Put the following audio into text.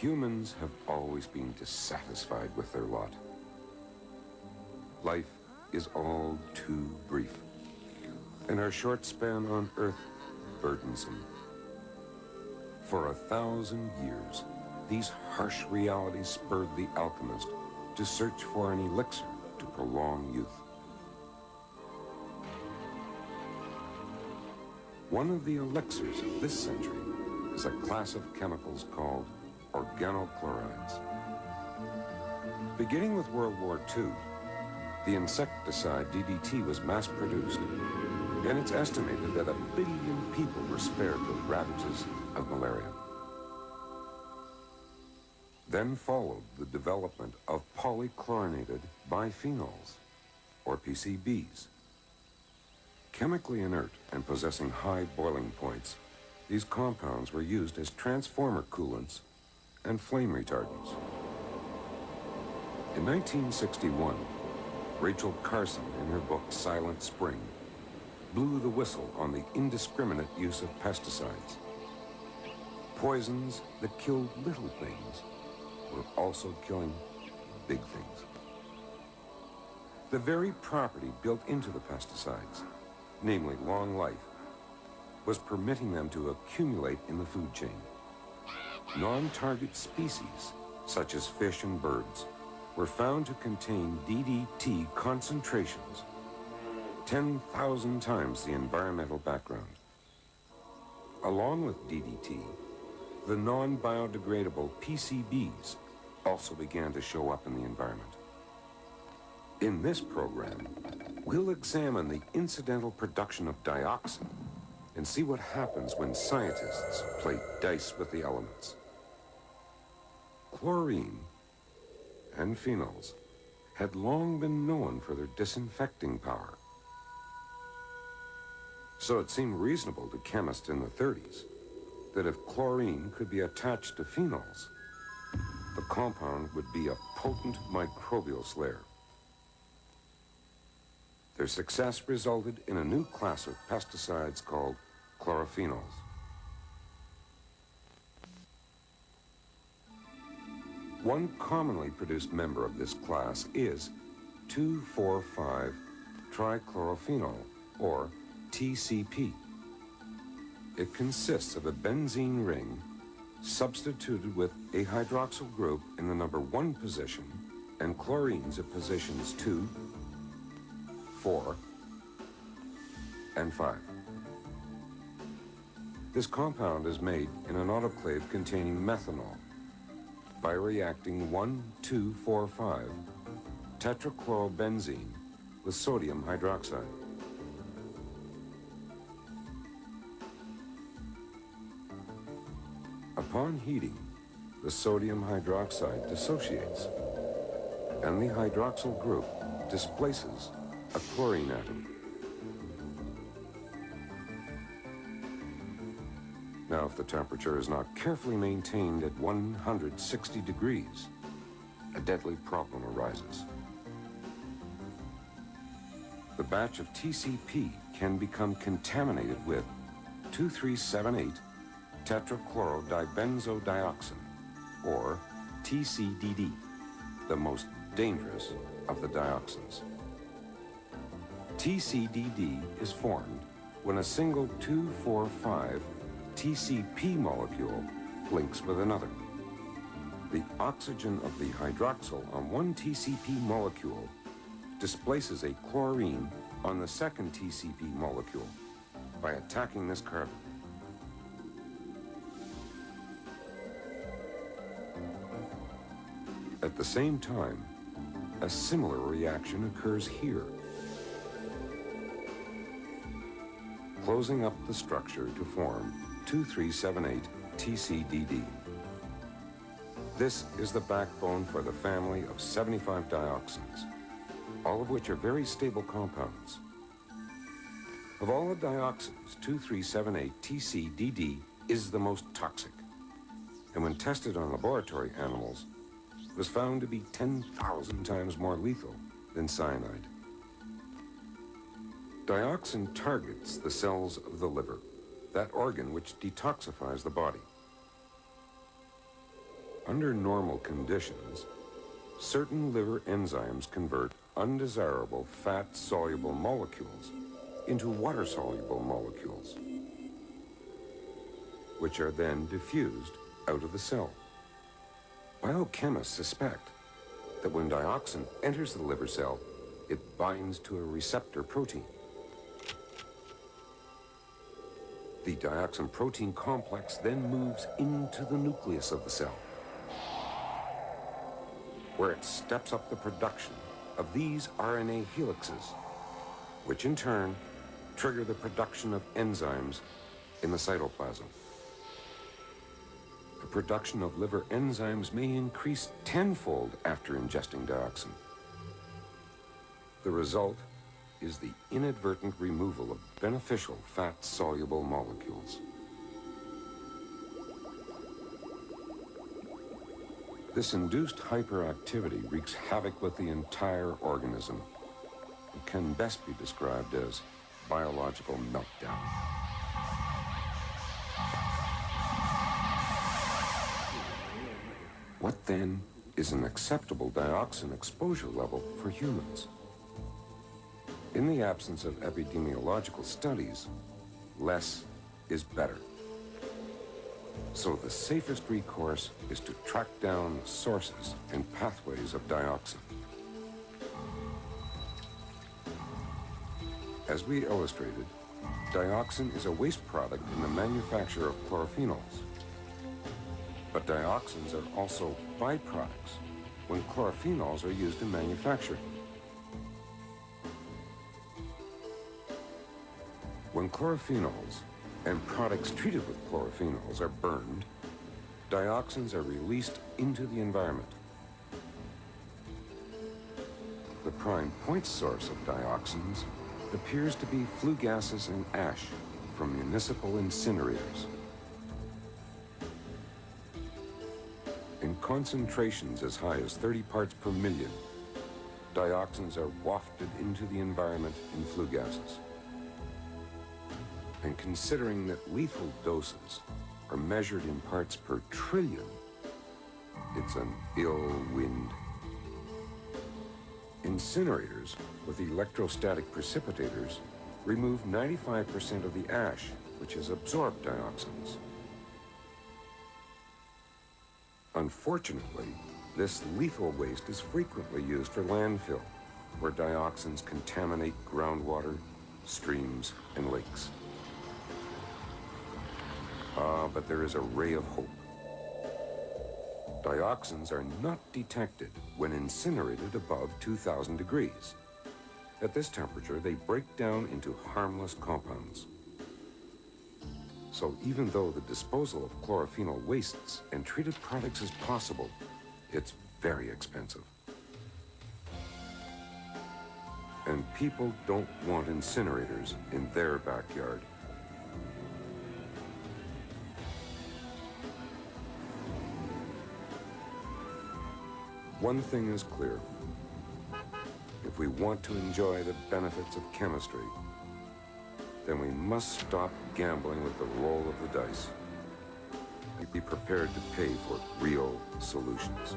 Humans have always been dissatisfied with their lot. Life is all too brief, and our short span on Earth burdensome. For 1,000 years, these harsh realities spurred the alchemist to search for an elixir to prolong youth. One of the elixirs of this century is a class of chemicals called organochlorides. Beginning with World War II, the insecticide DDT was mass-produced, and it's estimated that 1 billion people were spared the ravages of malaria. Then followed the development of polychlorinated biphenyls, or PCBs. Chemically inert and possessing high boiling points, these compounds were used as transformer coolants and flame retardants. In 1961, Rachel Carson, in her book Silent Spring, blew the whistle on the indiscriminate use of pesticides. Poisons that killed little things were also killing big things. The very property built into the pesticides, namely long life, was permitting them to accumulate in the food chain. Non-target species, such as fish and birds, were found to contain DDT concentrations 10,000 times the environmental background. Along with DDT, the non-biodegradable PCBs also began to show up in the environment. In this program, we'll examine the incidental production of dioxin and see what happens when scientists play dice with the elements. Chlorine and phenols had long been known for their disinfecting power. So it seemed reasonable to chemists in the 30s that if chlorine could be attached to phenols, the compound would be a potent microbial slayer. Their success resulted in a new class of pesticides called chlorophenols. One commonly produced member of this class is 2,4,5-trichlorophenol, or TCP. It consists of a benzene ring substituted with a hydroxyl group in the number 1 position and chlorines at positions 2, 4, and 5. This compound is made in an autoclave containing methanol by reacting 1,2,4,5 tetrachlorobenzene with sodium hydroxide. Upon heating, the sodium hydroxide dissociates, and the hydroxyl group displaces a chlorine atom. Now, if the temperature is not carefully maintained at 160 degrees, a deadly problem arises. The batch of TCP can become contaminated with 2378 tetrachlorodibenzodioxin, or TCDD, the most dangerous of the dioxins. TCDD is formed when a single 2,4,5 TCP molecule links with another. The oxygen of the hydroxyl on one TCP molecule displaces a chlorine on the second TCP molecule by attacking this carbon. At the same time, a similar reaction occurs here, closing up the structure to form 2378 TCDD. This is the backbone for the family of 75 dioxins, all of which are very stable compounds. Of all the dioxins, 2378 TCDD is the most toxic, and when tested on laboratory animals, was found to be 10,000 times more lethal than cyanide. Dioxin targets the cells of the liver, that organ which detoxifies the body. Under normal conditions, certain liver enzymes convert undesirable fat-soluble molecules into water-soluble molecules, which are then diffused out of the cell. Biochemists suspect that when dioxin enters the liver cell, it binds to a receptor protein. The dioxin protein complex then moves into the nucleus of the cell, where it steps up the production of these RNA helixes, which in turn trigger the production of enzymes in the cytoplasm. The production of liver enzymes may increase tenfold after ingesting dioxin. The result is the inadvertent removal of beneficial fat-soluble molecules. This induced hyperactivity wreaks havoc with the entire organism. It can best be described as biological meltdown. What then is an acceptable dioxin exposure level for humans? In the absence of epidemiological studies, less is better. So the safest recourse is to track down the sources and pathways of dioxin. As we illustrated, dioxin is a waste product in the manufacture of chlorophenols. But dioxins are also byproducts when chlorophenols are used in manufacturing. When chlorophenols and products treated with chlorophenols are burned, dioxins are released into the environment. The prime point source of dioxins appears to be flue gases and ash from municipal incinerators. In concentrations as high as 30 parts per million, dioxins are wafted into the environment in flue gases. And considering that lethal doses are measured in parts per trillion, it's an ill wind. Incinerators with electrostatic precipitators remove 95% of the ash, which has absorbed dioxins. Unfortunately, this lethal waste is frequently used for landfill, where dioxins contaminate groundwater, streams, and lakes. But there is a ray of hope. Dioxins are not detected when incinerated above 2,000 degrees. At this temperature, they break down into harmless compounds. So even though the disposal of chlorophenol wastes and treated products is possible, it's very expensive. And people don't want incinerators in their backyard. One thing is clear. If we want to enjoy the benefits of chemistry, then we must stop gambling with the roll of the dice and be prepared to pay for real solutions.